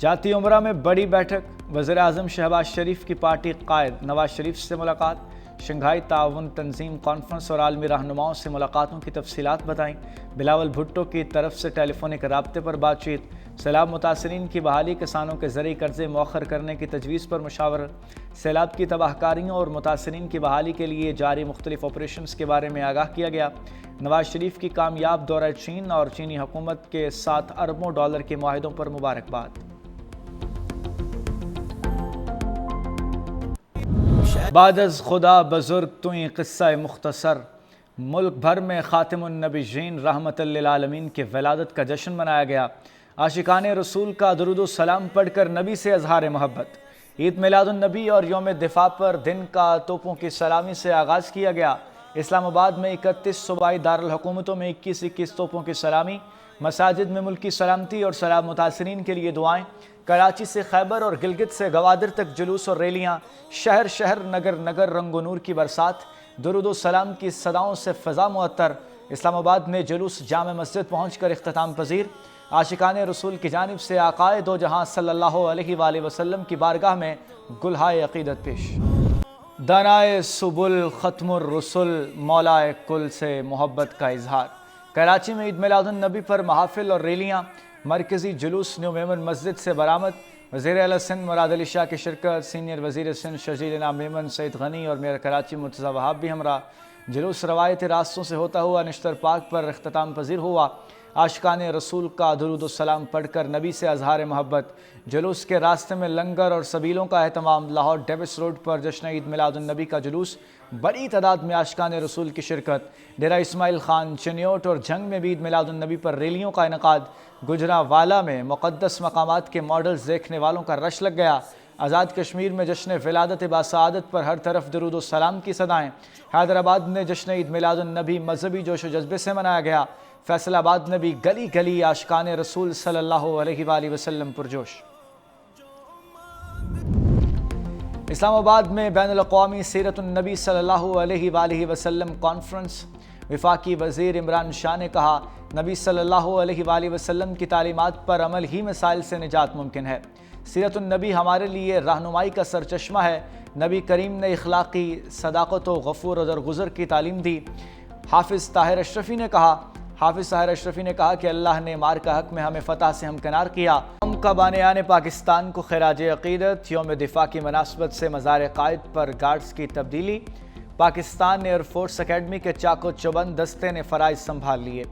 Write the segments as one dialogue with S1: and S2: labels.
S1: جاتی عمرہ میں بڑی بیٹھک، وزیر اعظم شہباز شریف کی پارٹی قائد نواز شریف سے ملاقات، شنگھائی تعاون تنظیم کانفرنس اور عالمی رہنماؤں سے ملاقاتوں کی تفصیلات بتائیں، بلاول بھٹو کی طرف سے ٹیلی فونک رابطے پر بات چیت، سیلاب متاثرین کی بحالی، کسانوں کے زرعی قرضے مؤخر کرنے کی تجویز پر مشاورت، سیلاب کی تباہ کاریوں اور متاثرین کی بحالی کے لیے جاری مختلف آپریشنز کے بارے میں آگاہ کیا گیا، نواز شریف کی کامیاب دورہ چین اور چینی حکومت کے 7 اربوں ڈالر کے معاہدوں پر مبارکباد۔ بعد از خدا بزرگ توئیں قصہ مختصر، ملک بھر میں خاتم النبیین رحمت للعالمین کے ولادت کا جشن منایا گیا، عاشقان رسول کا درود و سلام پڑھ کر نبی سے اظہار محبت، عید میلاد النبی اور یوم دفاع پر دن کا توپوں کی سلامی سے آغاز کیا گیا، اسلام آباد میں 31 صوبائی دارالحکومتوں میں 21 توپوں کی سلامی، مساجد میں ملکی سلامتی اور سیلاب متاثرین کے لیے دعائیں، کراچی سے خیبر اور گلگت سے گوادر تک جلوس اور ریلیاں، شہر شہر نگر نگر رنگ و نور کی برسات، درود و سلام کی صداؤں سے فضا معطر، اسلام آباد میں جلوس جامع مسجد پہنچ کر اختتام پذیر، عاشقان رسول کی جانب سے آقائے دو جہاں صلی اللہ علیہ وآلہ وسلم کی بارگاہ میں گلہائے عقیدت پیش۔ دانائے سبل ختم الرسل مولائے کل سے محبت کا اظہار، کراچی میں عید میلاد النبی پر محافل اور ریلیاں، مرکزی جلوس نیو میمن مسجد سے برآمد، وزیر اعلیٰ سندھ مراد علی شاہ کی شرکت، سینئر وزیر سندھ شجیل انعام میمن سعید غنی اور میئر کراچی مرتضیٰ وہاب بھی ہمراہ، جلوس روایتی راستوں سے ہوتا ہوا نشتر پارک پر اختتام پذیر ہوا، عاشقان رسول کا درود و سلام پڑھ کر نبی سے اظہار محبت، جلوس کے راستے میں لنگر اور سبیلوں کا اہتمام، لاہور ڈیوس روڈ پر جشن عید میلاد النبی کا جلوس، بڑی تعداد میں عاشقان رسول کی شرکت، ڈیرہ اسماعیل خان، چنیوٹ اور جھنگ میں بھی عید میلاد النبی پر ریلیوں کا انعقاد، گجرانوالہ میں مقدس مقامات کے ماڈلز دیکھنے والوں کا رش لگ گیا، آزاد کشمیر میں جشن ولادت باسعادت پر ہر طرف درود و سلام کی صدائیں، حیدرآباد میں جشن عید میلاد النبی مذہبی جوش و جذبے سے منایا گیا، فیصل آباد میں بھی گلی گلی عاشقان رسول صلی اللہ علیہ وآلہ وسلم پرجوش۔ اسلام آباد میں بین الاقوامی سیرت النبی صلی اللہ علیہ وآلہ وسلم کانفرنس، وفاقی وزیر عمران شاہ نے کہا، نبی صلی اللہ علیہ وآلہ وسلم کی تعلیمات پر عمل ہی مسائل سے نجات ممکن ہے، سیرت النبی ہمارے لیے رہنمائی کا سرچشمہ ہے، نبی کریم نے اخلاقی صداقت و غفور و درگزر کی تعلیم دی، حافظ طاہر اشرفی نے کہا کہ اللہ نے مار کا حق میں ہمیں فتح سے ہمکنار کیا، ہم کا بانیان پاکستان کو خراج عقیدت، یوم دفاع کی مناسبت سے مزار قائد پر گارڈز کی تبدیلی، پاکستان ایئر فورس اکیڈمی کے چاق و چوبند دستے نے فرائض سنبھال لیے،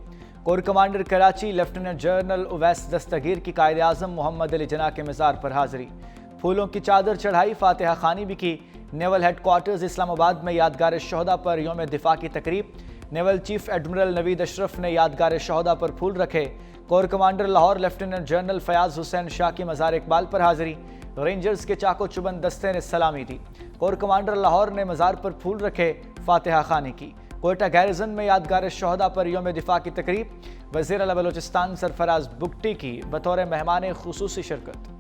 S1: corps commander Karachi lieutenant general Awais Dastgir کی قائد اعظم محمد علی جناح کے مزار پر حاضری، پھولوں کی چادر چڑھائی، فاتحہ خوانی بھی کی، نیول ہیڈ کوارٹرز اسلام آباد میں یادگار شہداء پر یوم دفاع کی تقریب، نیول چیف ایڈمرل نوید اشرف نے یادگار شہداء پر پھول رکھے، corps commander Lahore lieutenant general Fayaz Hussain Shah کی مزار اقبال پر حاضری، رینجرز کے چاق و چوبند دستے نے سلامی دی، کور کمانڈر لاہور نے مزار پر پھول رکھے، فاتحہ خوانی کی، کوئٹہ گیریزن میں یادگار شہداء پر یوم دفاع کی تقریب، وزیر اعلیٰ بلوچستان سرفراز بگٹی کی بطور مہمان خصوصی شرکت۔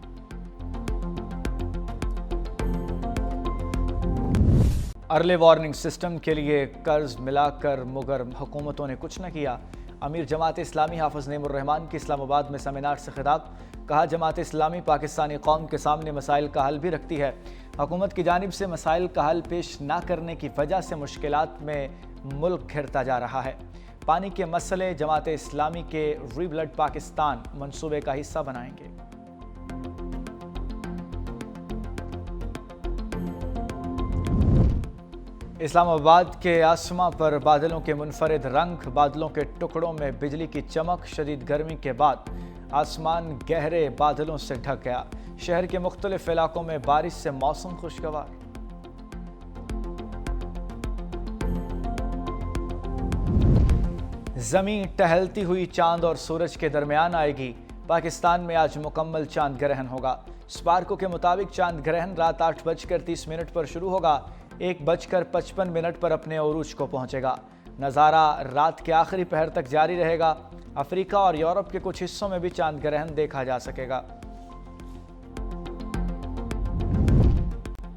S1: ارلی وارننگ سسٹم کے لیے قرض ملا کر مگر حکومتوں نے کچھ نہ کیا، امیر جماعت اسلامی حافظ نعیم الرحمان کی اسلام آباد میں سیمینار سے خطاب، کہا جماعت اسلامی پاکستانی قوم کے سامنے مسائل کا حل بھی رکھتی ہے، حکومت کی جانب سے مسائل کا حل پیش نہ کرنے کی وجہ سے مشکلات میں ملک گھرتا جا رہا ہے، پانی کے مسئلے جماعت اسلامی کے ری بلڈ پاکستان منصوبے کا حصہ بنائیں گے۔ اسلام آباد کے آسماں پر بادلوں کے منفرد رنگ، بادلوں کے ٹکڑوں میں بجلی کی چمک، شدید گرمی کے بعد آسمان گہرے بادلوں سے ڈھک گیا، شہر کے مختلف علاقوں میں بارش سے موسم خوشگوار۔ زمین ٹہلتی ہوئی چاند اور سورج کے درمیان آئے گی، پاکستان میں آج مکمل چاند گرہن ہوگا، سپارکو کے مطابق چاند گرہن رات 8:30 پر شروع ہوگا، 1:55 پر اپنے عروج کو پہنچے گا، نظارہ رات کے آخری پہر تک جاری رہے گا، افریقہ اور یورپ کے کچھ حصوں میں بھی چاند گرہن دیکھا جا سکے گا۔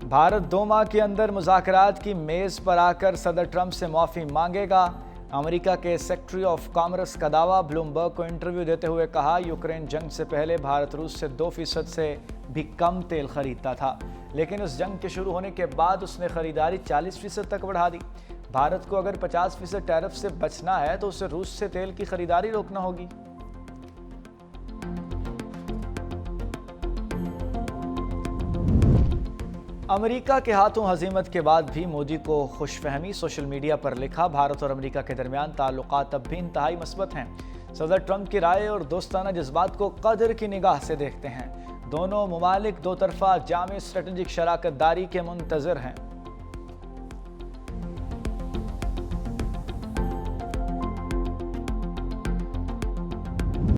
S1: بھارت 2 ماہ کے اندر مذاکرات کی میز پر آ کر صدر ٹرمپ سے معافی مانگے گا، امریکہ کے سیکرٹری آف کامرس کا دعویٰ، بلومبرگ کو انٹرویو دیتے ہوئے کہا یوکرین جنگ سے پہلے بھارت روس سے 2% سے بھی کم تیل خریدتا تھا، لیکن اس جنگ کے شروع ہونے کے بعد اس نے خریداری 40% تک بڑھا دی۔ بھارت کو اگر 50% ٹیرف سے بچنا ہے تو اسے روس سے تیل کی خریداری روکنا ہوگی۔ امریکہ کے ہاتھوں ہزیمت کے بعد بھی مودی کو خوش فہمی، سوشل میڈیا پر لکھا بھارت اور امریکہ کے درمیان تعلقات اب بھی انتہائی مثبت ہیں۔ صدر ٹرمپ کی رائے اور دوستانہ جذبات کو قدر کی نگاہ سے دیکھتے ہیں۔ دونوں ممالک دو طرفہ جامع اسٹریٹجک شراکت داری کے منتظر ہیں۔